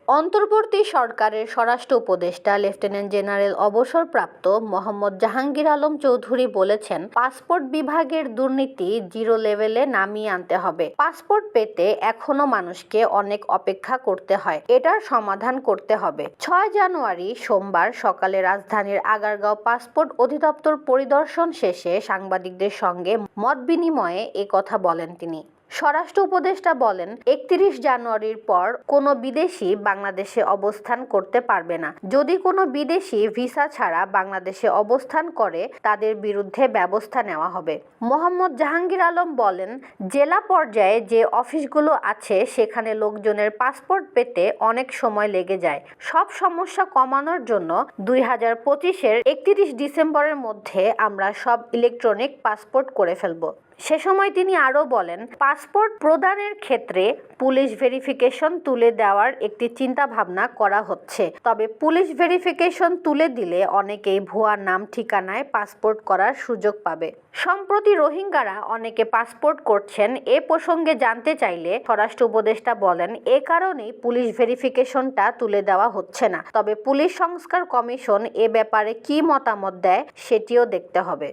অন্তর্বর্তী সরকারের স্বরাষ্ট্র উপদেষ্টা লেফটেন্যান্ট জেনারেল অবসরপ্রাপ্ত মোহাম্মদ জাহাঙ্গীর আলম চৌধুরী বলেছেন, পাসপোর্ট বিভাগের দুর্নীতি জিরো লেভেলে নামিয়ে আনতে হবে। পাসপোর্ট পেতে এখনো মানুষকে অনেক অপেক্ষা করতে হয়, এটার সমাধান করতে হবে। 6 জানুয়ারি সোমবার সকালে রাজধানীর আগারগাঁও পাসপোর্ট অধিদপ্তর পরিদর্শন শেষে সাংবাদিকদের সঙ্গে মতবিনিময়ে এ কথা বলেন তিনি। স্বরাষ্ট্র উপদেষ্টা বলেন, 31 জানুয়ারির পর কোনো বিদেশি বাংলাদেশে অবস্থান করতে পারবে না। যদি কোনো বিদেশি ভিসা ছাড়া বাংলাদেশে অবস্থান করে তাদের বিরুদ্ধে ব্যবস্থা নেওয়া হবে। মোহাম্মদ জাহাঙ্গীর আলম বলেন, জেলা পর্যায়ে যে অফিসগুলো আছে সেখানে লোকজনের পাসপোর্ট পেতে অনেক সময় লেগে যায়। সব সমস্যা কমানোর জন্য 2025-এর 31 ডিসেম্বরের মধ্যে আমরা সব ইলেকট্রনিক পাসপোর্ট করে ফেলব। সে সময় তিনি আরও বলেন, পাসপোর্ট প্রদানের ক্ষেত্রে পুলিশ ভেরিফিকেশন তুলে দেওয়ার একটি চিন্তাভাবনা করা হচ্ছে। তবে পুলিশ ভেরিফিকেশন তুলে দিলে অনেকেই ভুয়া নাম ঠিকানায় পাসপোর্ট করার সুযোগ পাবে। সম্প্রতি রোহিঙ্গারা অনেকে পাসপোর্ট করছেন, এ প্রসঙ্গে জানতে চাইলে স্বরাষ্ট্র উপদেষ্টা বলেন, এ কারণেই পুলিশ ভেরিফিকেশনটা তুলে দেওয়া হচ্ছে না। তবে পুলিশ সংস্কার কমিশন এ ব্যাপারে কী মতামত দেয় সেটিও দেখতে হবে।